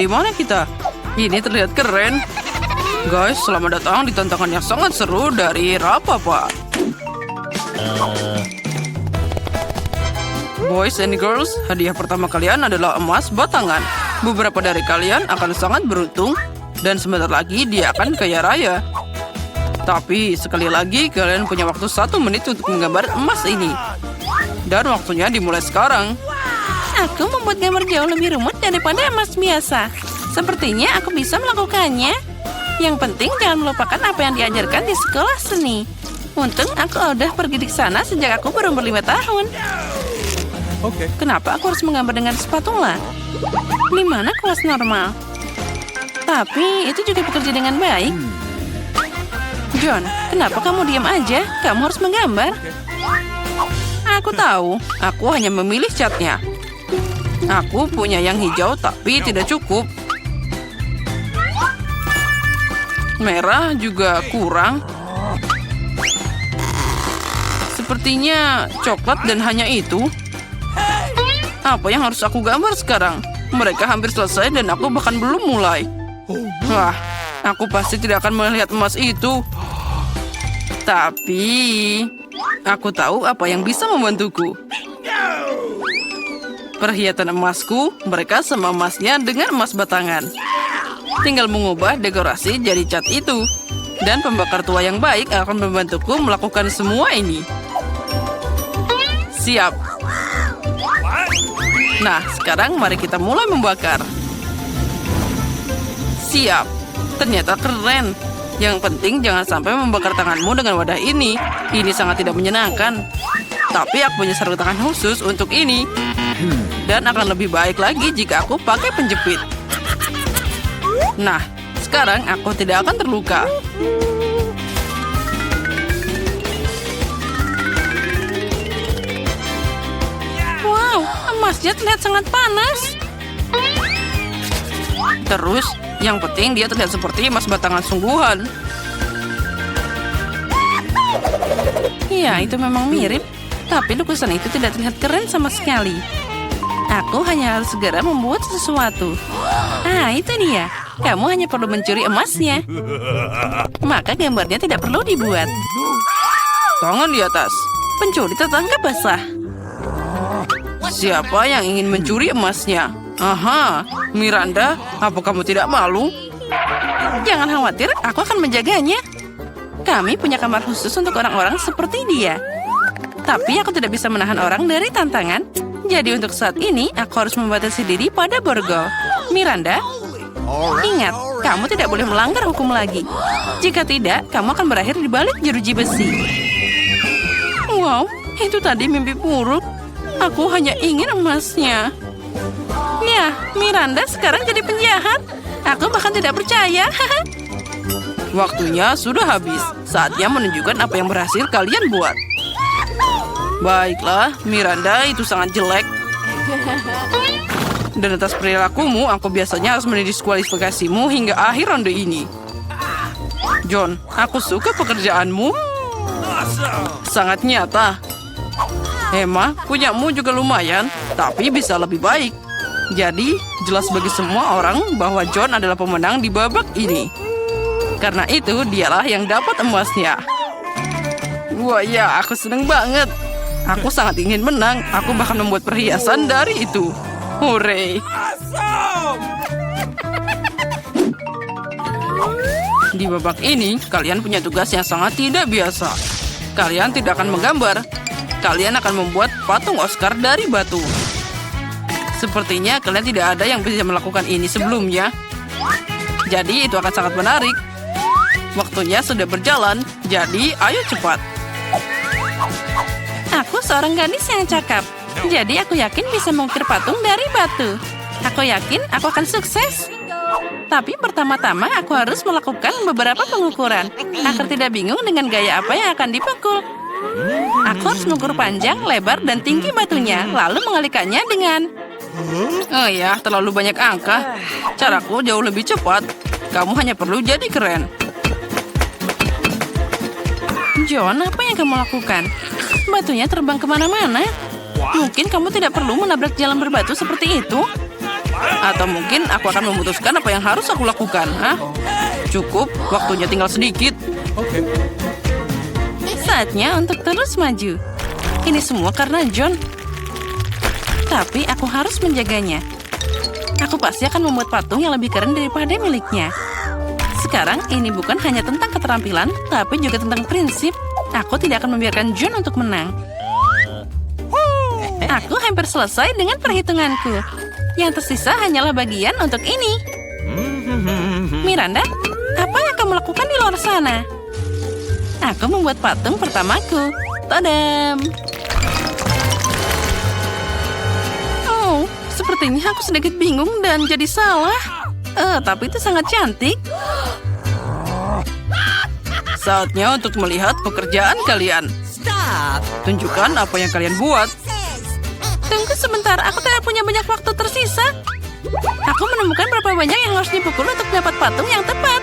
di mana kita? Ini terlihat keren. Guys, selamat datang di tantangan yang sangat seru dari Rapapa. Boys and girls, hadiah pertama kalian adalah emas batangan. Beberapa dari kalian akan sangat beruntung, dan sebentar lagi dia akan kaya raya. Tapi sekali lagi kalian punya waktu 1 menit untuk menggambar emas ini. Dan waktunya dimulai sekarang. Aku membuat gambar jauh lebih rumit daripada emas biasa. Sepertinya aku bisa melakukannya. Yang penting jangan melupakan apa yang diajarkan di sekolah seni. Untung aku udah pergi di sana sejak aku berumur 5 tahun. Kenapa aku harus menggambar dengan spatula? Di mana kelas normal? Tapi itu juga bekerja dengan baik. John, kenapa kamu diam aja? Kamu harus menggambar. Aku tahu, aku hanya memilih catnya. Aku punya yang hijau tapi tidak cukup. Merah juga kurang. Sepertinya coklat dan hanya itu. Apa yang harus aku gambar sekarang? Mereka hampir selesai dan aku bahkan belum mulai. Wah, aku pasti tidak akan melihat emas itu. Tapi aku tahu apa yang bisa membantuku. Perhiasan emasku, mereka sama emasnya dengan emas batangan. Tinggal mengubah dekorasi jadi cat itu. Dan pembakar tua yang baik akan membantuku melakukan semua ini. Siap. Nah, sekarang mari kita mulai membakar. Siap. Ternyata keren. Yang penting jangan sampai membakar tanganmu dengan wadah ini. Ini sangat tidak menyenangkan. Tapi aku punya sarung tangan khusus untuk ini. Dan akan lebih baik lagi jika aku pakai penjepit. Nah, sekarang aku tidak akan terluka. Wow, emasnya terlihat sangat panas. Terus, yang penting dia terlihat seperti emas batangan sungguhan. Iya, itu memang mirip. Tapi lukisan itu tidak terlihat keren sama sekali. Aku hanya harus segera membuat sesuatu. Ah, itu dia. Kamu hanya perlu mencuri emasnya. Maka gambarnya tidak perlu dibuat. Tangan di atas. Pencuri tertangkap basah. Siapa yang ingin mencuri emasnya? Aha, Miranda, apa kamu tidak malu? Jangan khawatir, aku akan menjaganya. Kami punya kamar khusus untuk orang-orang seperti dia. Tapi aku tidak bisa menahan orang dari tantangan. Jadi untuk saat ini, aku harus membatasi diri pada borgol. Miranda, ingat, kamu tidak boleh melanggar hukum lagi. Jika tidak, kamu akan berakhir di balik jeruji besi. Wow, itu tadi mimpi buruk. Aku hanya ingin emasnya. Ya, Miranda sekarang jadi penjahat. Aku bahkan tidak percaya. Waktunya sudah habis. Saatnya menunjukkan apa yang berhasil kalian buat. Baiklah, Miranda, itu sangat jelek. Dan atas perilakumu, aku biasanya harus mendiskualifikasimu hingga akhir ronde ini. John, aku suka pekerjaanmu. Sangat nyata. Emma, punyamu juga lumayan, tapi bisa lebih baik. Jadi, jelas bagi semua orang bahwa John adalah pemenang di babak ini. Karena itu, dialah yang dapat emasnya. Wah ya, aku seneng banget. Aku sangat ingin menang. Aku bahkan membuat perhiasan dari itu. Hore! Di babak ini, kalian punya tugas yang sangat tidak biasa. Kalian tidak akan menggambar. Kalian akan membuat patung Oscar dari batu. Sepertinya kalian tidak ada yang bisa melakukan ini sebelumnya. Jadi itu akan sangat menarik. Waktunya sudah berjalan, jadi ayo cepat. Aku seorang gadis yang cakap. Jadi aku yakin bisa mengukir patung dari batu. Aku yakin aku akan sukses. Tapi pertama-tama aku harus melakukan beberapa pengukuran. Agar tidak bingung dengan gaya apa yang akan dipukul. Aku harus mengukur panjang, lebar, dan tinggi batunya. Lalu mengalihkannya dengan... Oh ya, terlalu banyak angka. Caraku jauh lebih cepat. Kamu hanya perlu jadi keren. John, apa yang kamu lakukan? Batunya terbang kemana-mana. Mungkin kamu tidak perlu menabrak jalan berbatu seperti itu. Atau mungkin aku akan memutuskan apa yang harus aku lakukan. Hah? Cukup, waktunya tinggal sedikit. Saatnya untuk terus maju. Ini semua karena John. Tapi aku harus menjaganya. Aku pasti akan membuat patung yang lebih keren daripada miliknya. Sekarang ini bukan hanya tentang keterampilan, tapi juga tentang prinsip. Aku tidak akan membiarkan John untuk menang. Aku hampir selesai dengan perhitunganku. Yang tersisa hanyalah bagian untuk ini. Miranda, apa yang kamu lakukan di luar sana? Aku membuat patung pertamaku. Tadam! Oh, sepertinya aku sedikit bingung dan jadi salah. Tapi itu sangat cantik. Saatnya untuk melihat pekerjaan kalian. Tunjukkan apa yang kalian buat. Tunggu sebentar, aku tidak punya banyak waktu tersisa. Aku menemukan berapa banyak yang harus dipukul untuk dapat patung yang tepat.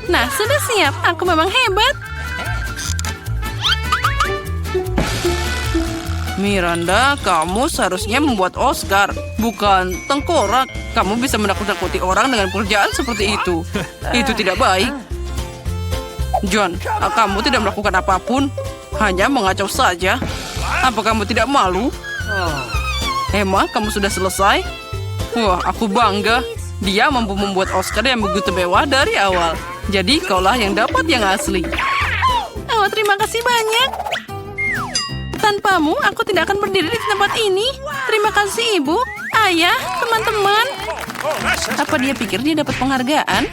Nah, sudah siap. Aku memang hebat. Miranda, kamu seharusnya membuat Oscar, bukan tengkorak. Kamu bisa menakut-nakuti orang dengan pekerjaan seperti itu. Itu tidak baik. John, kamu tidak melakukan apapun, hanya mengacau saja. Apa kamu tidak malu? Emma, kamu sudah selesai? Wah, aku bangga. Dia mampu membuat Oscar yang begitu mewah dari awal. Jadi, kaulah yang dapat yang asli. Oh, terima kasih banyak. Tanpamu, aku tidak akan berdiri di tempat ini. Terima kasih, Ibu, Ayah, teman-teman. Apa dia pikir dia dapat penghargaan?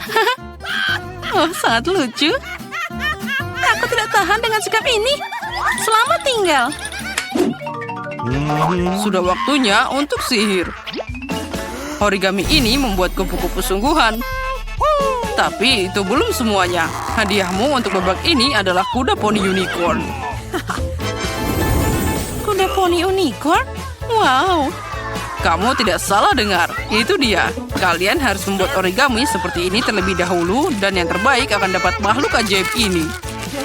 Oh, sangat lucu. Aku tidak tahan dengan sikap ini. Selamat tinggal. Sudah waktunya untuk sihir. Origami ini membuat kupu-kupu sungguhan. Tapi itu belum semuanya. Hadiahmu untuk babak ini adalah kuda poni unicorn. Kuda poni unicorn? Wow. Kamu tidak salah dengar. Itu dia. Kalian harus membuat origami seperti ini terlebih dahulu dan yang terbaik akan dapat makhluk ajaib ini.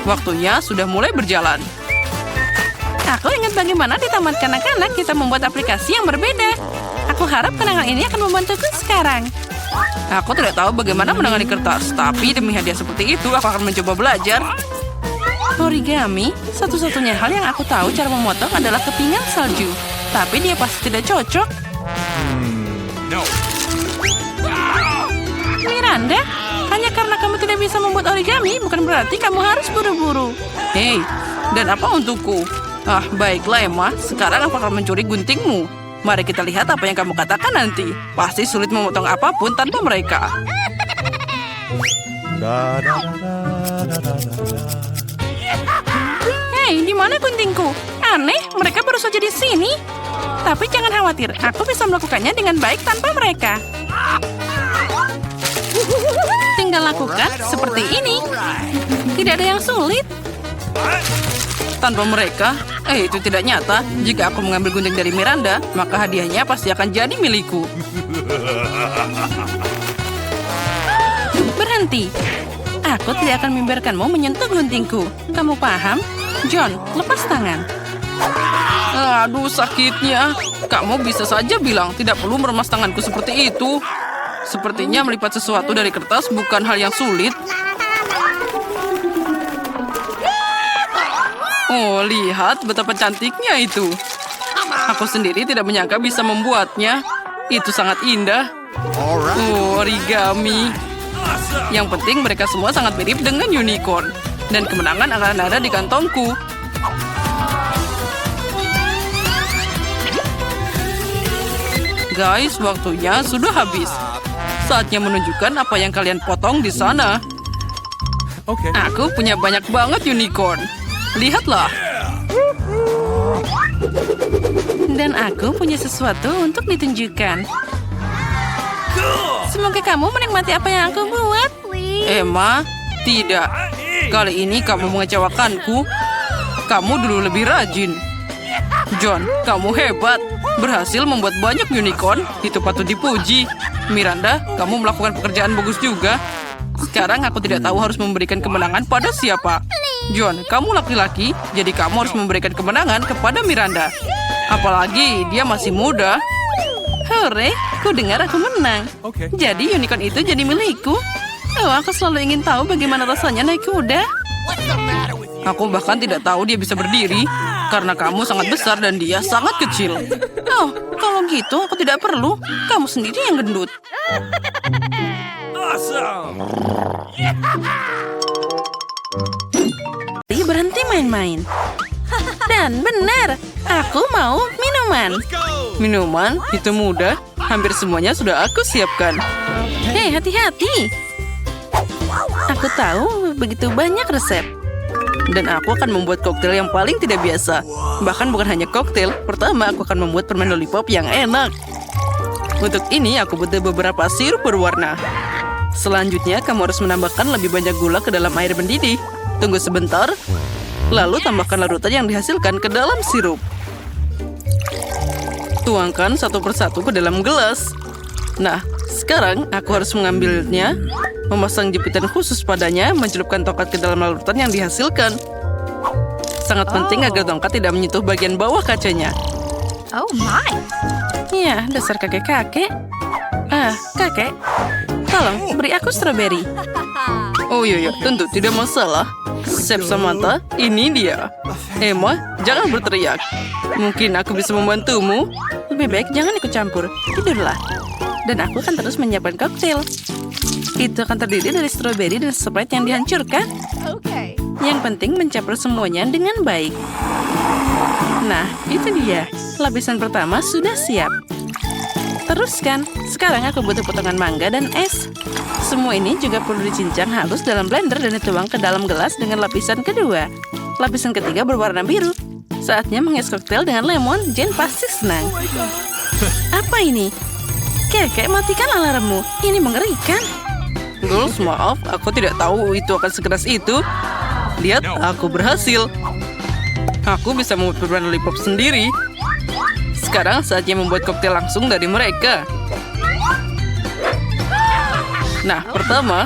Waktunya sudah mulai berjalan. Aku ingat bagaimana di taman kanak-kanak kita membuat aplikasi yang berbeda. Aku harap kenangan ini akan membantuku sekarang. Aku tidak tahu bagaimana menangani kertas, tapi demi hadiah seperti itu aku akan mencoba belajar. Origami, satu-satunya hal yang aku tahu cara memotong adalah kepingan salju. Tapi dia pasti tidak cocok. Miranda, hanya karena kamu tidak bisa membuat origami, bukan berarti kamu harus buru-buru. Hei, dan apa untukku? Ah, baiklah Emma, sekarang aku akan mencuri guntingmu. Mari kita lihat apa yang kamu katakan nanti. Pasti sulit memotong apapun tanpa mereka. Hei, di mana guntingku? Aneh, mereka baru saja di sini. Tapi jangan khawatir, aku bisa melakukannya dengan baik tanpa mereka. Tinggal lakukan seperti ini. Tidak ada yang sulit. Tanpa mereka, itu tidak nyata. Jika aku mengambil gunting dari Miranda, maka hadiahnya pasti akan jadi milikku. Berhenti. Aku tidak akan membiarkanmu menyentuh guntingku. Kamu paham? John, lepas tangan. Aduh, sakitnya. Kamu bisa saja bilang tidak perlu meremas tanganku seperti itu. Sepertinya melipat sesuatu dari kertas bukan hal yang sulit. Oh, lihat betapa cantiknya itu. Aku sendiri tidak menyangka bisa membuatnya. Itu sangat indah. Oh, origami. Yang penting mereka semua sangat mirip dengan unicorn. Dan kemenangan akan ada di kantongku. Guys, waktunya sudah habis. Saatnya menunjukkan apa yang kalian potong di sana. Aku punya banyak banget unicorn. Lihatlah. Dan aku punya sesuatu untuk ditunjukkan. Semoga kamu menikmati apa yang aku buat. Emma, tidak. Kali ini kamu mengecewakanku. Kamu dulu lebih rajin. John, kamu hebat. Berhasil membuat banyak unicorn. Itu patut dipuji. Miranda, kamu melakukan pekerjaan bagus juga. Sekarang aku tidak tahu harus memberikan kemenangan pada siapa. John, kamu laki-laki, jadi kamu harus memberikan kemenangan kepada Miranda. Apalagi dia masih muda. Hore, ku dengar aku menang. Jadi unicorn itu jadi milikku. Oh, aku selalu ingin tahu bagaimana rasanya naik kuda. Aku bahkan tidak tahu dia bisa berdiri. Karena kamu sangat besar dan dia sangat kecil. Oh, kalau gitu aku tidak perlu. Kamu sendiri yang gendut. Berhenti main-main. Dan benar, aku mau minuman. Minuman? Itu mudah. Hampir semuanya sudah aku siapkan. Hei, hati-hati. Aku tahu begitu banyak resep. Dan aku akan membuat koktail yang paling tidak biasa. Bahkan bukan hanya koktail. Pertama, aku akan membuat permen lollipop yang enak. Untuk ini, aku butuh beberapa sirup berwarna. Selanjutnya, kamu harus menambahkan lebih banyak gula ke dalam air mendidih. Tunggu sebentar. Lalu tambahkan larutan yang dihasilkan ke dalam sirup. Tuangkan satu persatu ke dalam gelas. Nah, sekarang aku harus mengambilnya, memasang jepitan khusus padanya, mencelupkan tongkat ke dalam larutan yang dihasilkan. Sangat penting agar tongkat tidak menyentuh bagian bawah kacanya. Oh my. Ya, dasar kakek-kakek. Kakek, tolong beri aku stroberi. Oh iya, tentu tidak masalah. Chef Samantha, ini dia. Emma, jangan berteriak. Mungkin aku bisa membantumu. Lebih baik jangan ikut campur. Tidurlah. Dan aku akan terus menyiapkan koktail. Itu akan terdiri dari stroberi dan Sprite yang dihancurkan. Yang penting mencampur semuanya dengan baik. Nah, itu dia. Lapisan pertama sudah siap. Teruskan. Sekarang aku butuh potongan mangga dan es. Semua ini juga perlu dicincang halus dalam blender dan dituang ke dalam gelas dengan lapisan kedua. Lapisan ketiga berwarna biru. Saatnya menghias koktail dengan lemon. Jen pasti senang. Apa ini? Kakek, matikan alarmmu. Ini mengerikan. Girls, maaf, aku tidak tahu itu akan sekeras itu. Lihat, aku berhasil. Aku bisa membuat permen lollipop sendiri. Sekarang saatnya membuat koktail langsung dari mereka. Nah, pertama,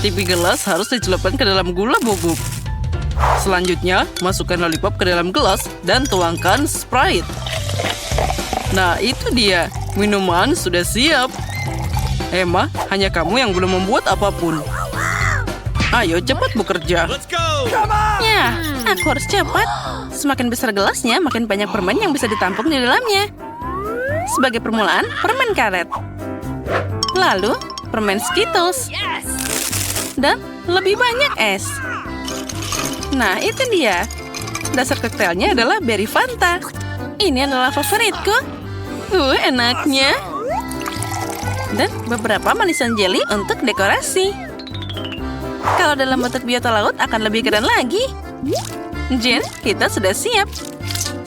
tipi gelas harus dicelupkan ke dalam gula bubuk. Selanjutnya, masukkan lollipop ke dalam gelas dan tuangkan Sprite. Nah, itu dia. Minuman sudah siap. Emma, hanya kamu yang belum membuat apapun. Ayo, cepat bekerja. Ya, aku harus cepat. Semakin besar gelasnya, makin banyak permen yang bisa ditampung di dalamnya. Sebagai permulaan, permen karet. Lalu, permen Skittles. Dan lebih banyak es. Nah, itu dia. Dasar koktailnya adalah berry Fanta. Ini adalah favoritku. Enaknya. Dan beberapa manisan jelly untuk dekorasi. Kalau dalam bentuk biota laut akan lebih keren lagi. Jen, kita sudah siap.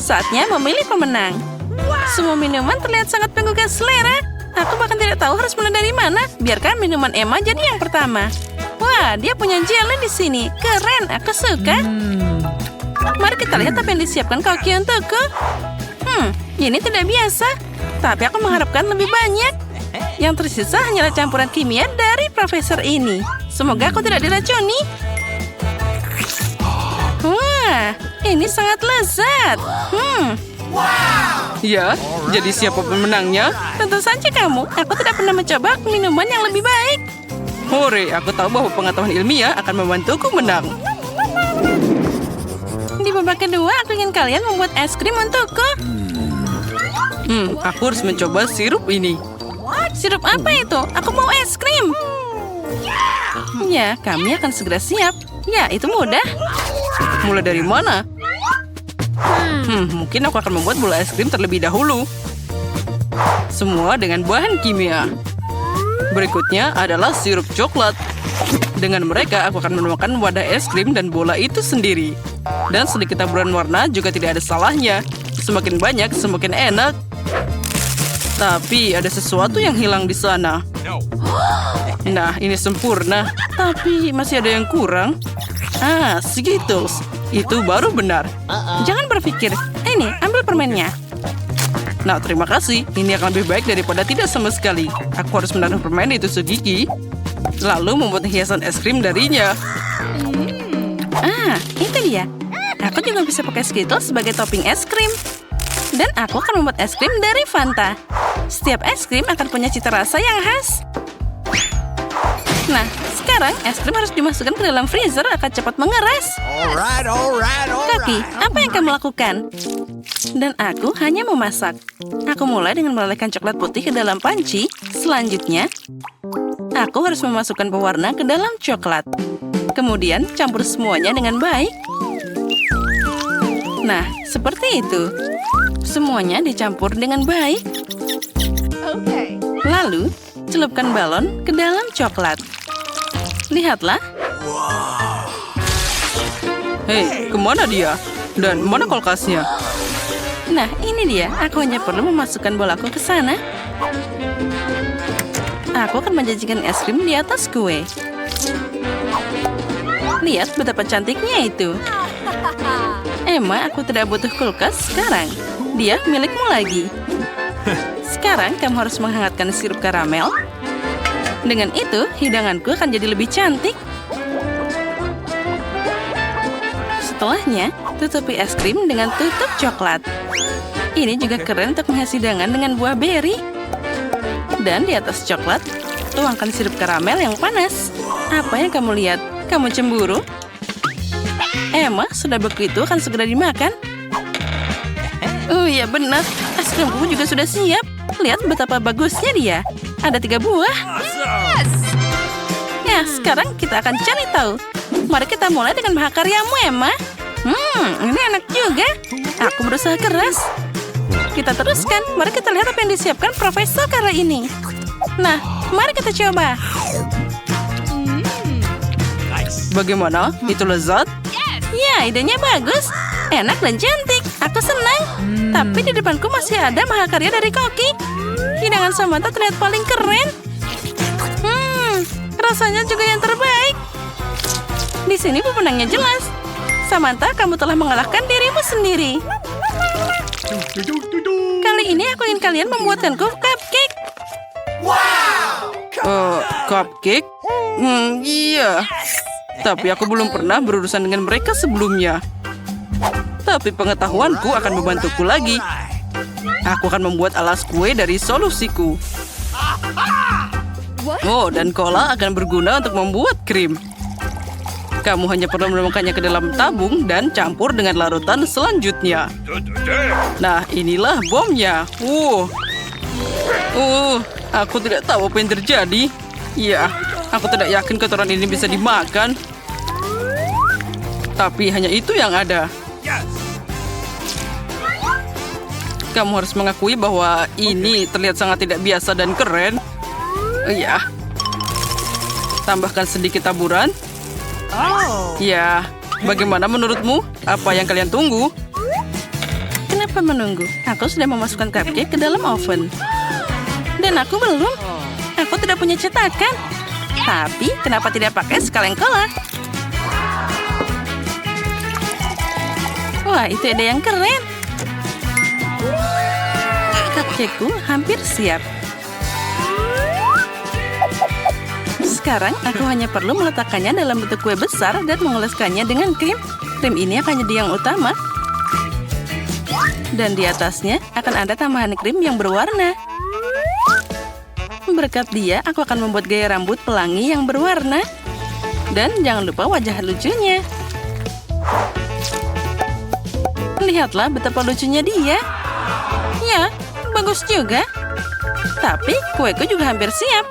Saatnya memilih pemenang. Semua minuman terlihat sangat menggugah selera. Aku bahkan tidak tahu harus mulai dari mana. Biarkan minuman Emma jadi yang pertama. Wah, dia punya jelly di sini. Keren, aku suka. Mari kita lihat apa yang disiapkan Koki untukku. Ini tidak biasa. Tapi aku mengharapkan lebih banyak. Yang tersisa hanyalah campuran kimia dari profesor ini. Semoga aku tidak diracuni. Wah, ini sangat lezat. Ya, jadi siapa pemenangnya? Tentu saja kamu. Aku tidak pernah mencoba minuman yang lebih baik. Hore, aku tahu bahwa pengetahuan ilmiah akan membantuku menang. Di babak kedua, aku ingin kalian membuat es krim untukku. Aku harus mencoba sirup ini. Sirup apa itu? Aku mau es krim. Ya, kami akan segera siap. Ya, itu mudah. Mulai dari mana? Mungkin aku akan membuat bola es krim terlebih dahulu. Semua dengan bahan kimia. Berikutnya adalah sirup coklat. Dengan mereka, aku akan menemukan wadah es krim dan bola itu sendiri. Dan sedikit taburan warna juga tidak ada salahnya. Semakin banyak, semakin enak. Tapi ada sesuatu yang hilang di sana. Nah, ini sempurna. Tapi masih ada yang kurang. Skittles. Itu baru benar. Jangan berpikir. Ini, ambil permennya. Nah, terima kasih. Ini akan lebih baik daripada tidak sama sekali. Aku harus menaruh permen di tusuk gigi. Lalu membuat hiasan es krim darinya. Itu dia. Aku juga bisa pakai Skittles sebagai topping es krim. Dan aku akan membuat es krim dari Fanta. Setiap es krim akan punya cita rasa yang khas. Nah, sekarang es krim harus dimasukkan ke dalam freezer akan cepat mengeras. Kaki, apa yang kamu lakukan? Dan aku hanya memasak. Aku mulai dengan melelehkan coklat putih ke dalam panci. Selanjutnya, aku harus memasukkan pewarna ke dalam coklat. Kemudian, campur semuanya dengan baik. Nah, seperti itu. Semuanya dicampur dengan baik. Lalu, celupkan balon ke dalam coklat. Lihatlah. Hei, kemana dia? Dan mana kulkasnya? Nah, ini dia. Aku hanya perlu memasukkan bolaku ke sana. Aku akan menjanjikan es krim di atas kue. Lihat betapa cantiknya itu. Emma, aku tidak butuh kulkas sekarang. Dia milikmu lagi. Sekarang kamu harus menghangatkan sirup karamel. Dengan itu, hidanganku akan jadi lebih cantik. Setelahnya, tutupi es krim dengan tutup coklat. Ini juga keren untuk menghias hidangan dengan buah beri. Dan di atas coklat, tuangkan sirup karamel yang panas. Apa yang kamu lihat? Kamu cemburu? Emma, sudah begitu akan segera dimakan. Oh iya benar, es krimku juga sudah siap. Lihat betapa bagusnya dia. Ada 3 buah. Ya, sekarang kita akan cari tahu. Mari kita mulai dengan mahakaryamu, Emma. Ini enak juga. Aku berusaha keras. Kita teruskan. Mari kita lihat apa yang disiapkan Profesor kali ini. Nah, mari kita coba. Bagaimana? Itu lezat? Ya, idenya bagus. Enak dan cantik. Aku senang. Tapi di depanku masih ada mahakarya dari Koki. Hidangan Samantha terlihat paling keren. Rasanya juga yang terbaik. Di sini pemenangnya jelas. Samantha, kamu telah mengalahkan dirimu sendiri. Kali ini aku ingin kalian membuatkanku cupcake. Cupcake? Iya. Tapi aku belum pernah berurusan dengan mereka sebelumnya. Tapi pengetahuanku akan membantuku lagi. Aku akan membuat alas kue dari solusiku. Oh, dan cola akan berguna untuk membuat krim. Kamu hanya perlu menuangkannya ke dalam tabung dan campur dengan larutan selanjutnya. Nah, inilah bomnya. Aku tidak tahu apa yang terjadi. Ya, aku tidak yakin kotoran ini bisa dimakan. Tapi hanya itu yang ada. Kamu harus mengakui bahwa ini terlihat sangat tidak biasa dan keren. Ya. Tambahkan sedikit taburan. Ya, bagaimana menurutmu? Apa yang kalian tunggu? Kenapa menunggu? Aku sudah memasukkan cupcake ke dalam oven. Dan aku belum. Aku tidak punya cetakan. Tapi, kenapa tidak pakai sekalian cola? Wah, itu ada yang keren. Cupcakeku hampir siap. Sekarang, aku hanya perlu meletakkannya dalam bentuk kue besar dan mengoleskannya dengan krim. Krim ini akan jadi yang utama. Dan di atasnya akan ada tambahan krim yang berwarna. Berkat dia, aku akan membuat gaya rambut pelangi yang berwarna. Dan jangan lupa wajah lucunya. Lihatlah betapa lucunya dia. Ya, bagus juga. Tapi kueku juga hampir siap.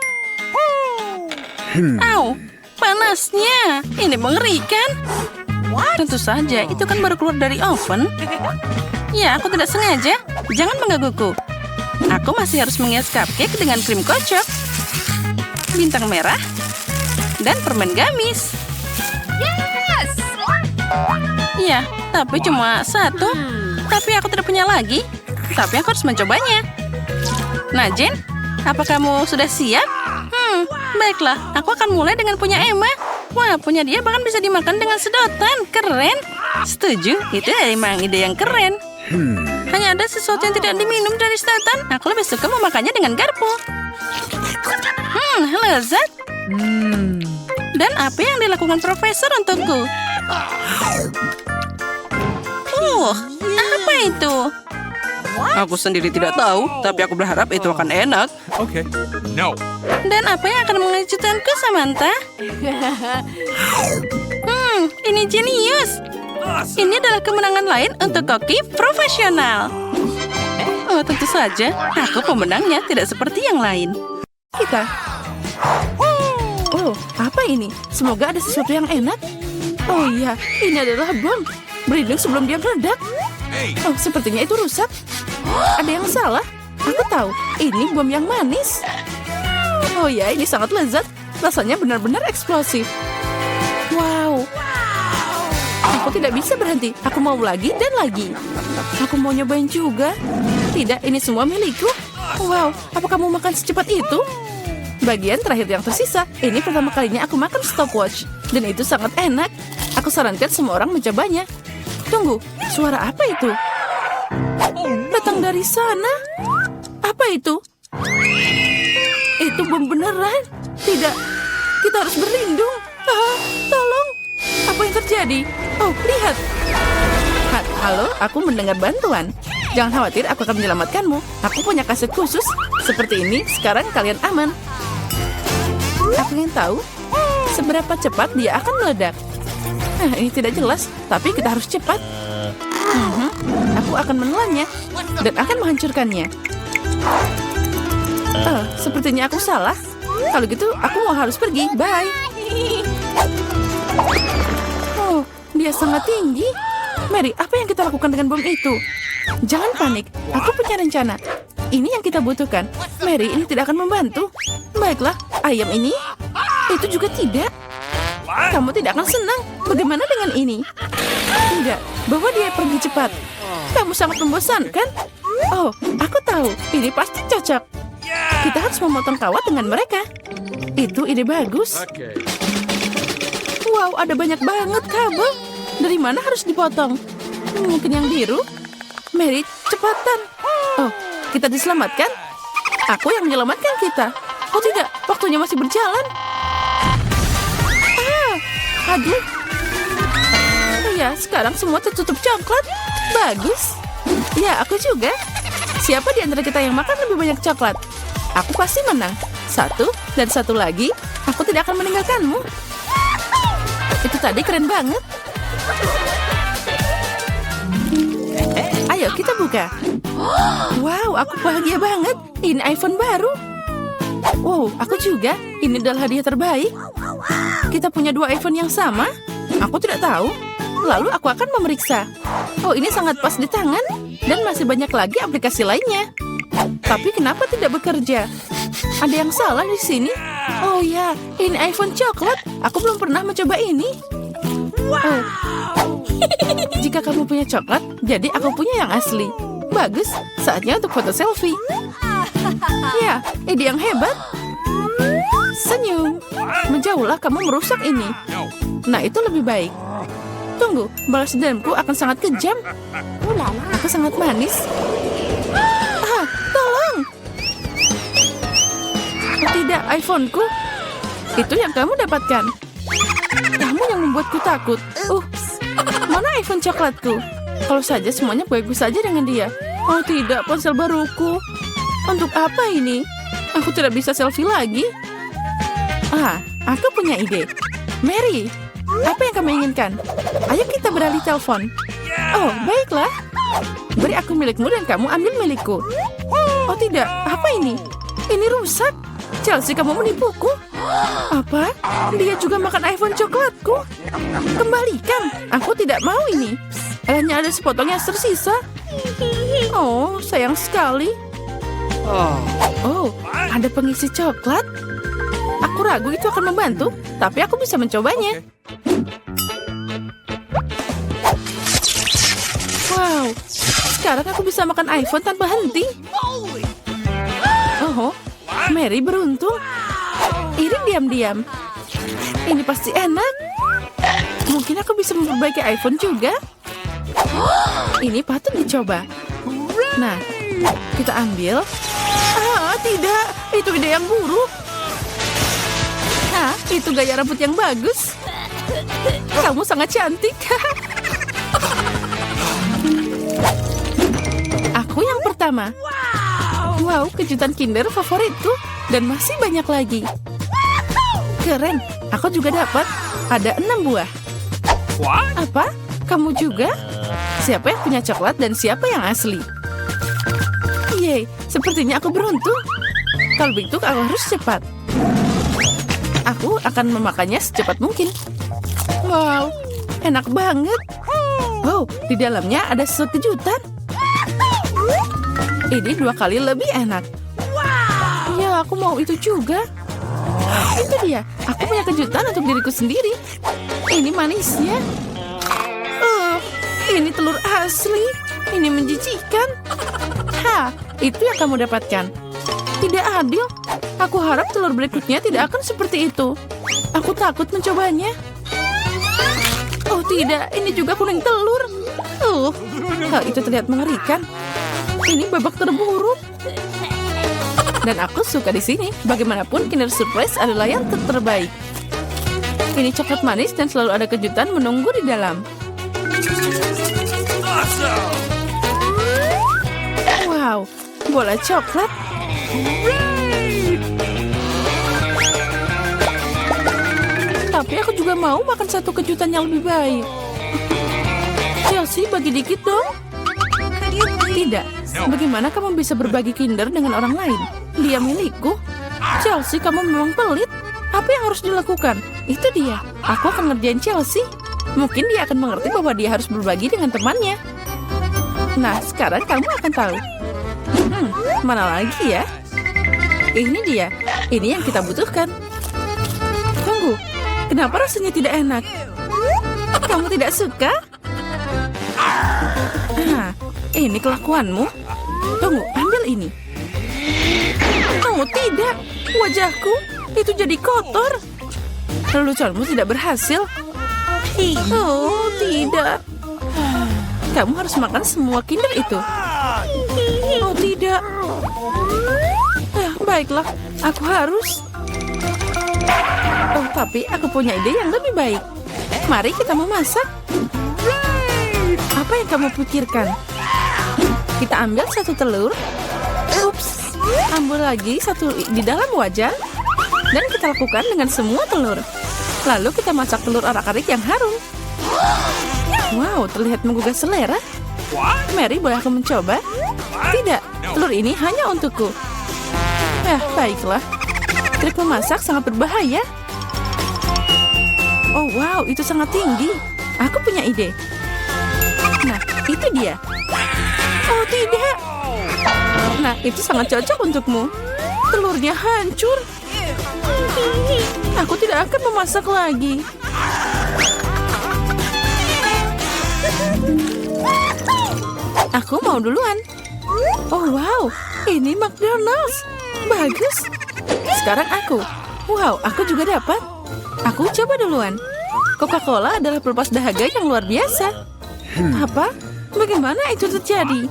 Au, panasnya. Ini mengerikan. Tentu saja, itu kan baru keluar dari oven. Ya, aku tidak sengaja. Jangan menggangguku. Aku masih harus menghias cupcake dengan krim kocok, bintang merah, dan permen gamis. Ya, tapi cuma satu. Tapi aku tidak punya lagi. Tapi aku harus mencobanya. Nah, Jen, apa kamu sudah siap? Baiklah, aku akan mulai dengan punya Emma. Wah, punya dia bahkan bisa dimakan dengan sedotan. Keren. Setuju, itu emang ide yang keren. Hanya ada sesuatu yang tidak diminum dari sedotan. Aku lebih suka memakannya dengan garpu. Lezat. Dan apa yang dilakukan Profesor untukku? Apa itu? Aku sendiri tidak tahu, tapi aku berharap itu akan enak. Okay. No. Dan apa yang akan mengejutkanku, Samantha? Ini jenius. Ini adalah kemenangan lain untuk koki profesional. Oh, tentu saja. Aku pemenangnya, tidak seperti yang lain. Kita. Oh, apa ini? Semoga ada sesuatu yang enak. Oh iya, ini adalah bom. Berlindung sebelum dia meledak. Oh, sepertinya itu rusak. Ada yang salah? Aku tahu, ini bom yang manis. Oh ya, ini sangat lezat. Rasanya benar-benar eksplosif. Wow. Aku tidak bisa berhenti. Aku mau lagi dan lagi. Aku mau nyobain juga. Tidak, ini semua milikku. Wow, apa kamu makan secepat itu? Bagian terakhir yang tersisa. Ini pertama kalinya aku makan stopwatch. Dan itu sangat enak. Aku sarankan semua orang mencobanya. Tunggu, suara apa itu? Datang dari sana. Apa itu? Itu bom beneran. Tidak, kita harus berlindung. Tolong. Apa yang terjadi? Oh, lihat. Halo, aku mendengar bantuan. Jangan khawatir, aku akan menyelamatkanmu. Aku punya kaset khusus. Seperti ini, sekarang kalian aman. Aku ingin tahu seberapa cepat dia akan meledak. Ini tidak jelas, tapi kita harus cepat. Aku akan menelannya dan akan menghancurkannya. Sepertinya aku salah. Kalau gitu, aku mau harus pergi. Bye. Oh, dia sangat tinggi. Mary, apa yang kita lakukan dengan bom itu? Jangan panik, aku punya rencana. Ini yang kita butuhkan. Mary, ini tidak akan membantu. Baiklah, ayam ini? Itu juga tidak. Kamu tidak akan senang. Bagaimana dengan ini? Tidak, bawa dia pergi cepat. Kamu sangat membosankan. Oh, aku tahu. Ini pasti cocok. Kita harus memotong kawat dengan mereka. Itu ide bagus. Wow, ada banyak banget kabel. Dari mana harus dipotong? Mungkin yang biru? Mary, cepatan. Oh, kita diselamatkan? Aku yang menyelamatkan kita. Oh tidak, waktunya masih berjalan. Aduh. Ya, sekarang semua tertutup coklat. Bagus. Ya, aku juga. Siapa di antara kita yang makan lebih banyak coklat? Aku pasti menang. Satu dan satu lagi. Aku tidak akan meninggalkanmu. Itu tadi keren banget. Ayo kita buka. Wow, aku bahagia banget. Ini iPhone baru. Wow, aku juga. Ini adalah hadiah terbaik. Kita punya 2 iPhone yang sama? Aku tidak tahu. Lalu aku akan memeriksa. Oh, ini sangat pas di tangan. Dan masih banyak lagi aplikasi lainnya. Tapi kenapa tidak bekerja? Ada yang salah di sini? Oh ya, ini iPhone coklat. Aku belum pernah mencoba ini. Oh. Jika kamu punya coklat, jadi aku punya yang asli. Bagus, saatnya untuk foto selfie. Ya, ide yang hebat. Senyum. Menjauhlah, kamu merusak ini. Nah, itu lebih baik. Tunggu, balas dendamku akan sangat kejam. Aku sangat manis. Tolong. Oh, tidak, iPhone-ku. Itu yang kamu dapatkan. Kamu yang membuatku takut. Mana iPhone coklatku? Kalau saja semuanya baik-baik saja dengan dia. Oh tidak, ponsel baruku. Untuk apa ini? Aku tidak bisa selfie lagi. Aku punya ide. Mary, apa yang kamu inginkan? Ayo kita beralih telepon. Oh, baiklah. Beri aku milikmu dan kamu ambil milikku. Oh tidak, apa ini? Ini rusak. Chelsea, kamu menipuku. Apa? Dia juga makan iPhone coklatku. Kembalikan. Aku tidak mau ini. Hanya ada sepotong yang tersisa. Oh, sayang sekali. Oh, ada pengisi coklat. Aku ragu itu akan membantu, tapi aku bisa mencobanya. Wow, sekarang aku bisa makan iPhone tanpa henti. Oh, Mary beruntung. Iring diam-diam. Ini pasti enak. Mungkin aku bisa memperbaiki iPhone juga. Ini patut dicoba. Nah, kita ambil. Tidak. Itu ide yang buruk. Itu gaya rambut yang bagus. Kamu sangat cantik. Aku yang pertama. Wow, kejutan Kinder favoritku. Dan masih banyak lagi. Keren, aku juga dapat. Ada 6 buah. Apa? Kamu juga? Siapa yang punya coklat dan siapa yang asli? Yeay, sepertinya aku beruntung. Kalau begitu aku harus cepat. Aku akan memakannya secepat mungkin. Wow, enak banget. Wow, di dalamnya ada sesuatu kejutan. Ini 2 kali lebih enak. Ya, aku mau itu juga. Itu dia, aku punya kejutan untuk diriku sendiri. Ini manisnya. Ini telur asli. Ini menjijikan. Itu yang kamu dapatkan. Tidak adil. Aku harap telur berikutnya tidak akan seperti itu. Aku takut mencobanya. Oh tidak, ini juga kuning telur. Hal itu terlihat mengerikan. Ini babak terburuk. Dan aku suka di sini. Bagaimanapun, Kinder Surprise adalah yang terbaik. Ini coklat manis dan selalu ada kejutan menunggu di dalam. Wow, bola coklat. Tapi aku juga mau makan satu kejutan yang lebih baik. Chelsea, bagi dikit dong. Tidak. Bagaimana kamu bisa berbagi Kinder dengan orang lain? Dia milikku. Chelsea, kamu memang pelit. Apa yang harus dilakukan? Itu dia. Aku akan ngerjain Chelsea. Mungkin dia akan mengerti bahwa dia harus berbagi dengan temannya. Nah, sekarang kamu akan tahu. Mana lagi ya? Ini dia. Ini yang kita butuhkan. Tunggu. Kenapa rasanya tidak enak? Kamu tidak suka? Ini kelakuanmu. Tunggu, ambil ini. Oh, tidak. Wajahku itu jadi kotor. Leluconmu tidak berhasil. Oh, tidak. Kamu harus makan semua Kinder itu. Oh, tidak. Baiklah, aku harus. Oh, tapi aku punya ide yang lebih baik. Mari kita memasak. Apa yang kamu pikirkan? Kita ambil satu telur. Ups. Ambil lagi satu di dalam wajan. Dan kita lakukan dengan semua telur. Lalu kita masak telur arak-arik yang harum. Wow, terlihat menggugah selera. Mary, boleh aku mencoba? Tidak, telur ini hanya untukku. Baiklah. Trik memasak sangat berbahaya. Oh, wow, itu sangat tinggi. Aku punya ide. Nah, itu dia. Oh, tidak. Nah, itu sangat cocok untukmu. Telurnya hancur. Aku tidak akan memasak lagi. Aku mau duluan. Oh, wow. Ini McDonald's. Bagus. Sekarang aku. Wow, aku juga dapat. Aku coba duluan. Coca-Cola adalah pelepas dahaga yang luar biasa. Apa? Bagaimana itu terjadi?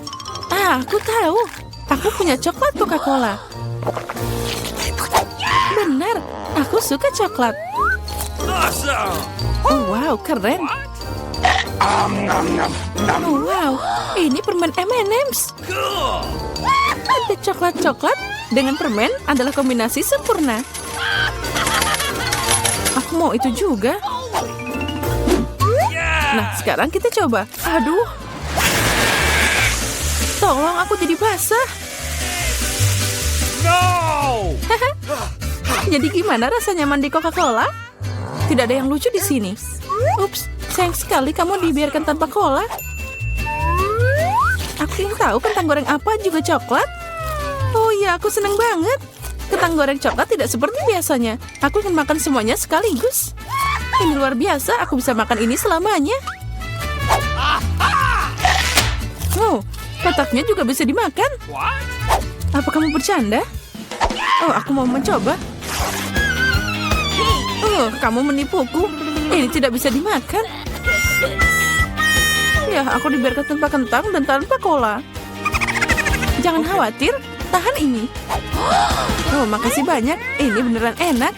Aku tahu. Aku punya coklat Coca-Cola. Benar, aku suka coklat. Oh, wow, keren. Oh, wow, ini permen M&M's. Ada coklat-coklat dengan permen adalah kombinasi sempurna. Aku mau itu juga. Nah, sekarang kita coba. Aduh. Tolong, aku jadi basah. No! Jadi gimana rasanya mandi Coca-Cola? Tidak ada yang lucu di sini. Ups, sayang sekali kamu dibiarkan tanpa cola. Aku ingin tahu kentang goreng apa juga coklat. Oh iya, aku senang banget. Kentang goreng coklat tidak seperti biasanya. Aku ingin makan semuanya sekaligus. Ini luar biasa, aku bisa makan ini selamanya. Oh, kotaknya juga bisa dimakan. Apa kamu bercanda? Oh, aku mau mencoba. Oh, kamu menipuku. Ini tidak bisa dimakan. Ya, aku dibiarkan tanpa kentang dan tanpa cola. Jangan khawatir, tahan ini. Oh, makasih banyak. Ini beneran enak.